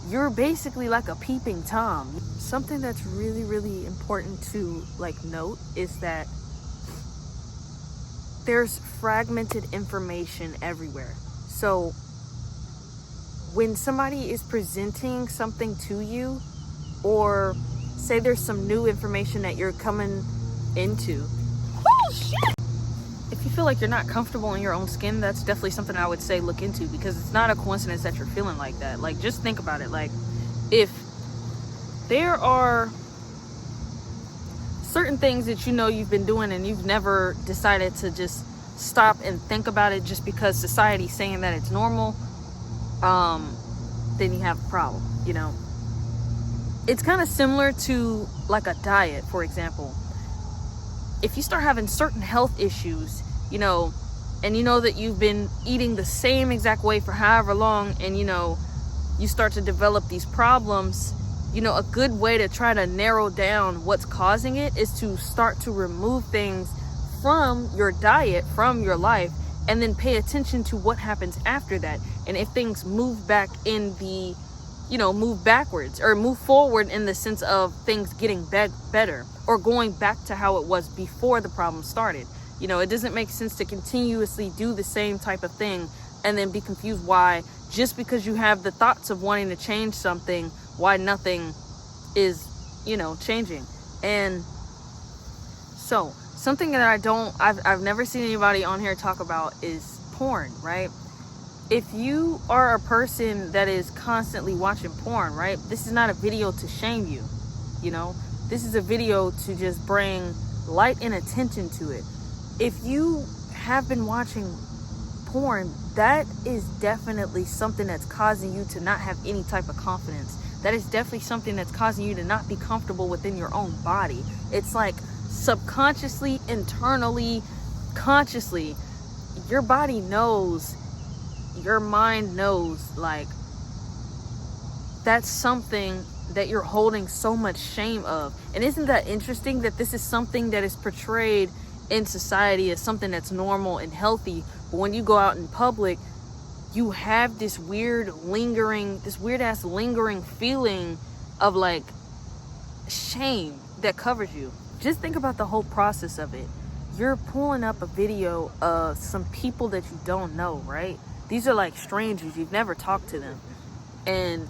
you're basically like a peeping Tom. Something that's really, really important to like note is that there's fragmented information everywhere. So when somebody is presenting something to you, or say there's some new information that you're coming into, oh shit, if you feel like you're not comfortable in your own skin, that's definitely something I would say look into, because it's not a coincidence that you're feeling like that. Like, just think about it. Like, if there are certain things that you know you've been doing and you've never decided to just stop and think about it just because society's saying that it's normal, then you have a problem, you know. It's kind of similar to like a diet, for example. If you start having certain health issues, you know, and you know that you've been eating the same exact way for however long, and you know, you start to develop these problems, you know, a good way to try to narrow down what's causing it is to start to remove things from your diet, from your life, and then pay attention to what happens after that. And if things move back in the, you know, move backwards or move forward in the sense of things getting better or going back to how it was before the problem started. You know, it doesn't make sense to continuously do the same type of thing and then be confused why, just because you have the thoughts of wanting to change something, why nothing is, you know, changing. And so something that I've never seen anybody on here talk about is porn, right? If you are a person that is constantly watching porn, right, this is not a video to shame you, you know. This is a video to just bring light and attention to it. If you have been watching porn, that is definitely something that's causing you to not have any type of confidence. That is definitely something that's causing you to not be comfortable within your own body. It's like subconsciously, internally, consciously, your body knows, your mind knows, like, that's something that you're holding so much shame of. And isn't that interesting that this is something that is portrayed in society as something that's normal and healthy, but when you go out in public, you have this weird ass lingering feeling of like shame that covers you. Just think about the whole process of it. You're pulling up a video of some people that you don't know, right? These are like strangers, you've never talked to them, and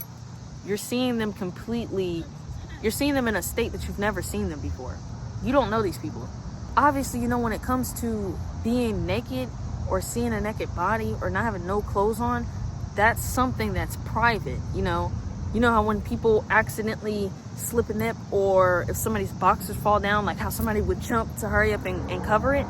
you're seeing them in a state that you've never seen them before. You don't know these people. Obviously, you know, when it comes to being naked or seeing a naked body or not having no clothes on, that's something that's private, you know. You know how when people accidentally slip a nip, or if somebody's boxers fall down, like how somebody would jump to hurry up and cover it?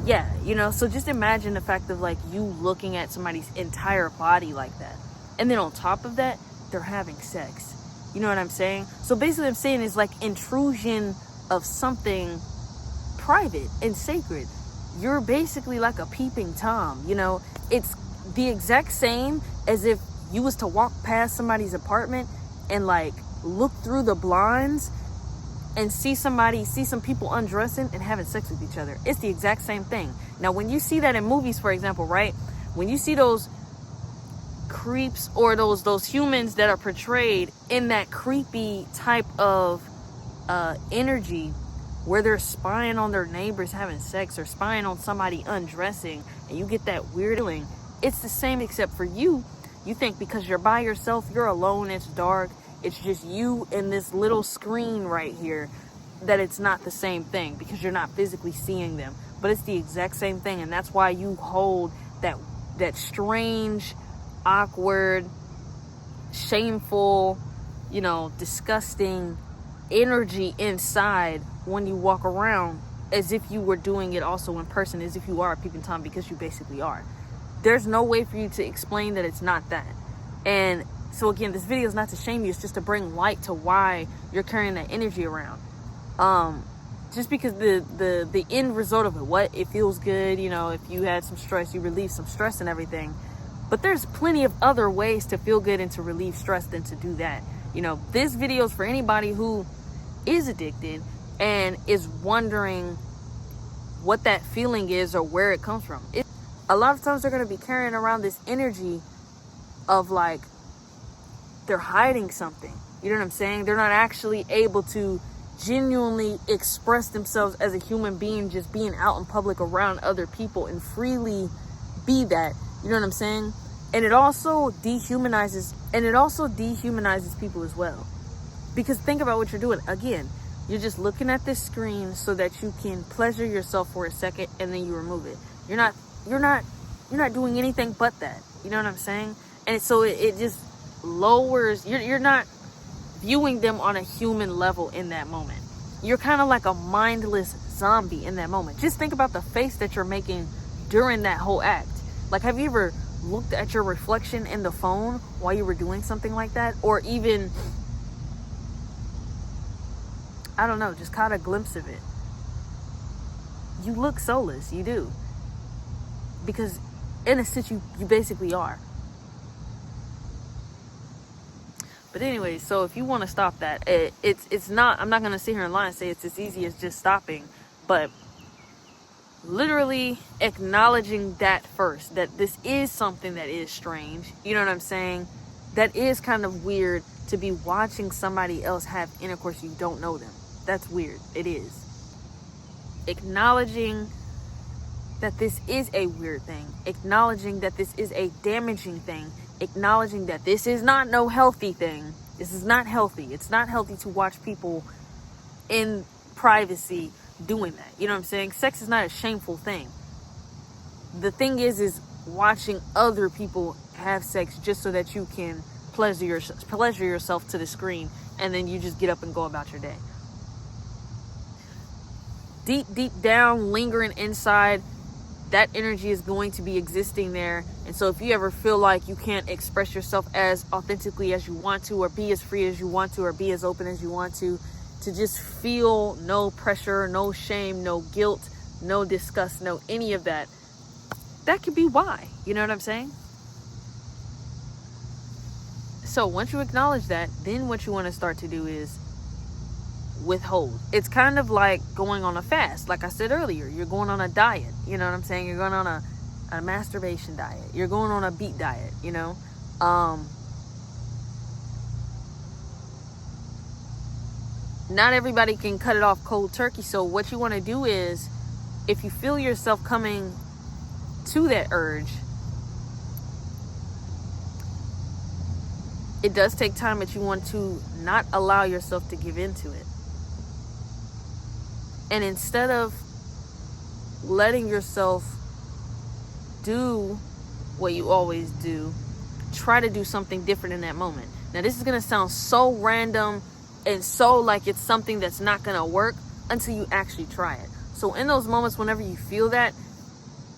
Yeah, you know, so just imagine the fact of like you looking at somebody's entire body like that. And then on top of that, they're having sex. You know what I'm saying? So basically what I'm saying is like intrusion of something private and sacred. You're basically like a peeping Tom, you know. It's the exact same as if you was to walk past somebody's apartment and like look through the blinds and see some people undressing and having sex with each other. It's the exact same thing. Now, when you see that in movies, for example, right? When you see those creeps or those humans that are portrayed in that creepy type of energy, where they're spying on their neighbors having sex or spying on somebody undressing, and you get that weird feeling, it's the same, except for you think because you're by yourself, you're alone, it's dark, it's just you and this little screen right here, that it's not the same thing because you're not physically seeing them. But it's the exact same thing, and that's why you hold that strange, awkward, shameful, you know, disgusting energy inside when you walk around, as if you were doing it also in person, as if you are a peeping Tom, because you basically are. There's no way for you to explain that it's not that. And so again, this video is not to shame you, it's just to bring light to why you're carrying that energy around. Just because the end result of it, it feels good, you know, if you had some stress, you relieve some stress and everything. But there's plenty of other ways to feel good and to relieve stress than to do that. You know, this video is for anybody who is addicted and is wondering what that feeling is or where it comes from. A lot of times they're going to be carrying around this energy of like they're hiding something. You know what I'm saying? They're not actually able to genuinely express themselves as a human being, just being out in public around other people and freely be that. You know what I'm saying? And it also dehumanizes people as well. Because think about what you're doing. Again, you're just looking at this screen so that you can pleasure yourself for a second, and then you remove it. You're not doing anything but that. You know what I'm saying? And so it just lowers, you're not viewing them on a human level in that moment. You're kind of like a mindless zombie in that moment. Just think about the face that you're making during that whole act. Like, have you ever looked at your reflection in the phone while you were doing something like that? Or even, I don't know, just caught a glimpse of it. You look soulless, you do. Because in a sense, you basically are. But anyway, so if you want to stop that, it's not, I'm not going to sit here and lie and say it's as easy as just stopping, but literally acknowledging that first, that this is something that is strange. You know what I'm saying? That is kind of weird to be watching somebody else have intercourse. You don't know them. That's weird. It is. Acknowledging that this is a weird thing. Acknowledging that this is a damaging thing. Acknowledging that this is not no healthy thing. This is not healthy. It's not healthy to watch people in privacy doing that. You know what I'm saying? Sex is not a shameful thing. The thing is watching other people have sex just so that you can pleasure yourself to the screen, and then you just get up and go about your day. Deep down, lingering inside, that energy is going to be existing there. And so if you ever feel like you can't express yourself as authentically as you want to, or be as free as you want to, or be as open as you want to just feel no pressure, no shame, no guilt, no disgust, no any of that, that could be why. You know what I'm saying? So once you acknowledge that, then what you want to start to do is withhold. It's kind of like going on a fast. Like I said earlier, you're going on a diet. You know what I'm saying? You're going on a masturbation diet. You're going on a beet diet, you know? Not everybody can cut it off cold turkey. So what you want to do is, if you feel yourself coming to that urge, it does take time, but you want to not allow yourself to give into it. And instead of letting yourself do what you always do, try to do something different in that moment. Now, this is going to sound so random and so like it's something that's not going to work until you actually try it. So in those moments, whenever you feel that,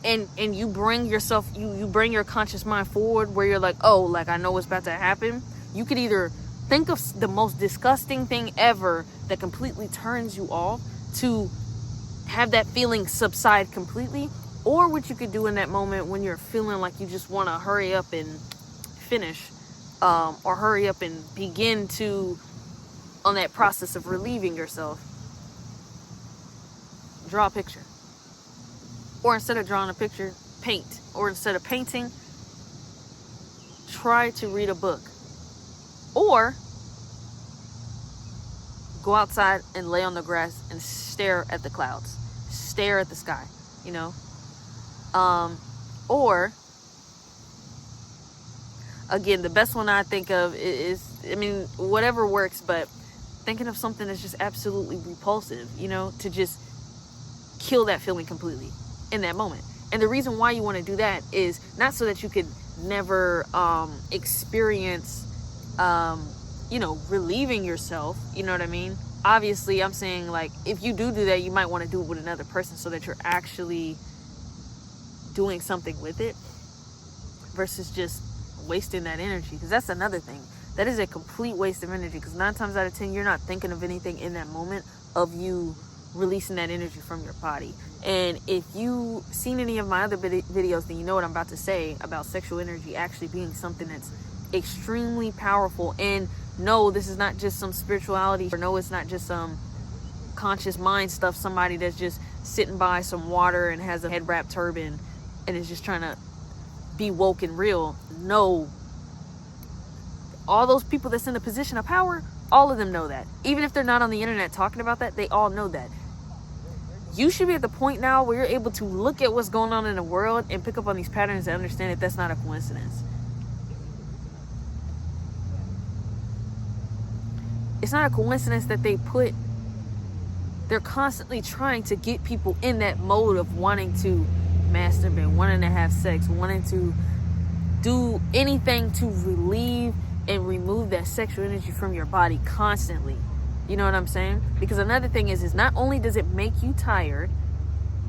and you bring yourself, you bring your conscious mind forward where you're like, oh, like I know what's about to happen. You could either think of the most disgusting thing ever that completely turns you off, to have that feeling subside completely, or what you could do in that moment when you're feeling like you just want to hurry up and finish, or hurry up and begin to on that process of relieving yourself, draw a picture. Or instead of drawing a picture, paint. Or instead of painting, try to read a book. Or go outside and lay on the grass and stare at the clouds. Stare at the sky, you know? Or, again, the best one I think of is, I mean, whatever works, but thinking of something that's just absolutely repulsive, you know, to just kill that feeling completely in that moment. And the reason why you want to do that is not so that you could never experience, you know, relieving yourself, you know what I mean? Obviously, I'm saying, like, if you do that, you might want to do it with another person so that you're actually doing something with it versus just wasting that energy. Because that's another thing. That is a complete waste of energy, because 9 times out of 10, you're not thinking of anything in that moment of you releasing that energy from your body. And if you've seen any of my other videos, then you know what I'm about to say about sexual energy actually being something that's extremely powerful. And no, this is not just some spirituality, or no, it's not just some conscious mind stuff, somebody that's just sitting by some water and has a head wrap turban and is just trying to be woke and real. No, all those people that's in a position of power, all of them know that. Even if they're not on the internet talking about that, they all know that. You should be at the point now where you're able to look at what's going on in the world and pick up on these patterns and understand that that's not a coincidence. It's not a coincidence that they're constantly trying to get people in that mode of wanting to masturbate, wanting to have sex, wanting to do anything to relieve and remove that sexual energy from your body constantly. You know what I'm saying? Because another thing is not only does it make you tired,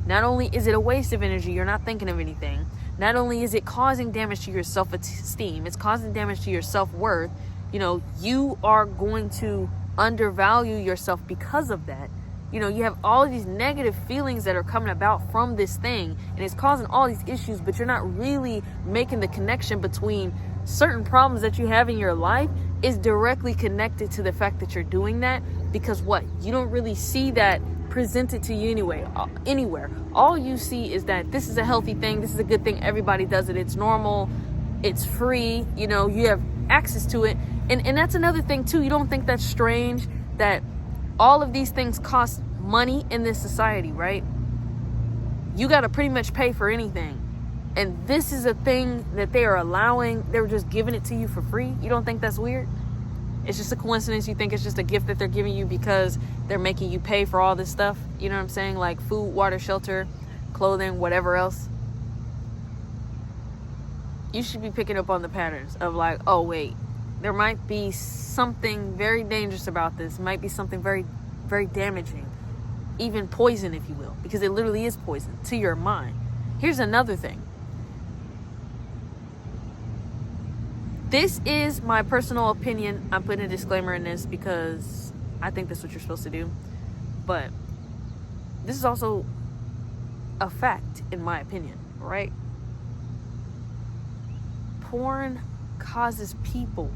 not only is it a waste of energy, you're not thinking of anything, not only is it causing damage to your self-esteem, it's causing damage to your self-worth. You know, you are going to undervalue yourself because of that. You know, you have all of these negative feelings that are coming about from this thing, and it's causing all these issues, but you're not really making the connection between certain problems that you have in your life is directly connected to the fact that you're doing that. Because what? You don't really see that presented to you anywhere. All you see is that this is a healthy thing, this is a good thing, everybody does it, it's normal, it's free, you know, you have access to it. And that's another thing too. You don't think that's strange that all of these things cost money in this society, right? You got to pretty much pay for anything. And this is a thing that they are allowing. They're just giving it to you for free. You don't think that's weird? It's just a coincidence. You think it's just a gift that they're giving you because they're making you pay for all this stuff. You know what I'm saying? Like food, water, shelter, clothing, whatever else. You should be picking up on the patterns of like, oh, wait, there might be something very dangerous about this. It might be something very, very damaging. Even poison, if you will. Because it literally is poison to your mind. Here's another thing. This is my personal opinion. I'm putting a disclaimer in this because I think that's what you're supposed to do. But this is also a fact, in my opinion, right? Porn causes people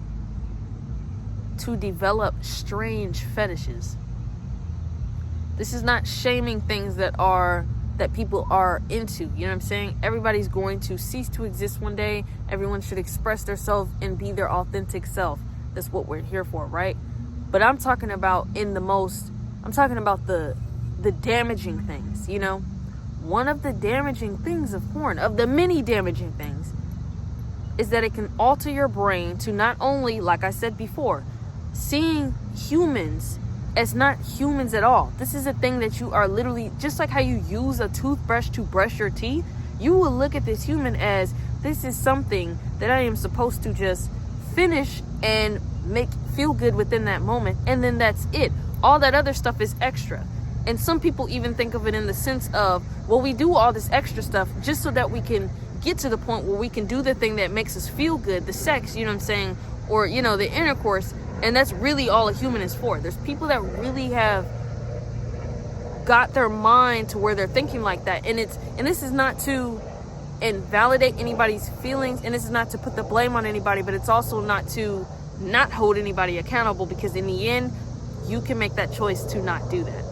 to develop strange fetishes. This is not shaming things that people are into. You know what I'm saying? Everybody's going to cease to exist one day. Everyone should express themselves and be their authentic self. That's what we're here for, right? But I'm talking about the damaging things, you know? One of the damaging things of porn, of the many damaging things, is that it can alter your brain to not only, like I said before, seeing humans as not humans at all. This is a thing that you are literally, just like how you use a toothbrush to brush your teeth, you will look at this human as, this is something that I am supposed to just finish and make feel good within that moment, and then that's it. All that other stuff is extra. And some people even think of it in the sense of, well, we do all this extra stuff just so that we can get to the point where we can do the thing that makes us feel good, the sex, you know what I'm saying, or, you know, the intercourse. And that's really all a human is for. There's people that really have got their mind to where they're thinking like that. And this is not to invalidate anybody's feelings, and this is not to put the blame on anybody, but it's also not to not hold anybody accountable, because in the end, you can make that choice to not do that.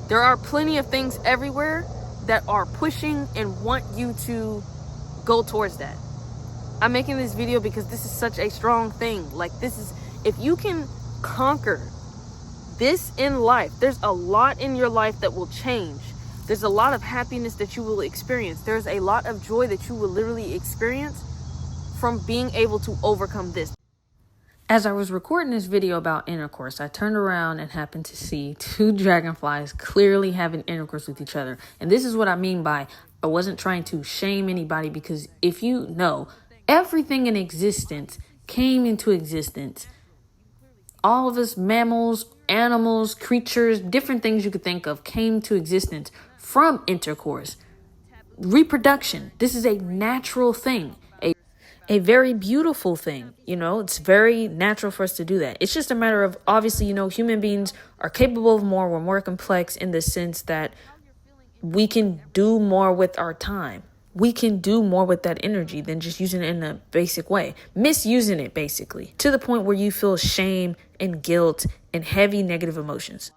There are plenty of things everywhere that are pushing and want you to go towards that. I'm making this video because this is such a strong thing. Like, this is, if you can conquer this in life, there's a lot in your life that will change. There's a lot of happiness that you will experience. There's a lot of joy that you will literally experience from being able to overcome this. As I was recording this video about intercourse, I turned around and happened to see two dragonflies clearly having intercourse with each other. And this is what I mean by, I wasn't trying to shame anybody, because if you know, everything in existence came into existence. All of us, mammals, animals, creatures, different things you could think of, came to existence from intercourse. Reproduction. This is a natural thing. A very beautiful thing. You know, it's very natural for us to do that. It's just a matter of, obviously, you know, human beings are capable of more. We're more complex in the sense that we can do more with our time. We can do more with that energy than just using it in a basic way. Misusing it, basically, to the point where you feel shame and guilt and heavy negative emotions.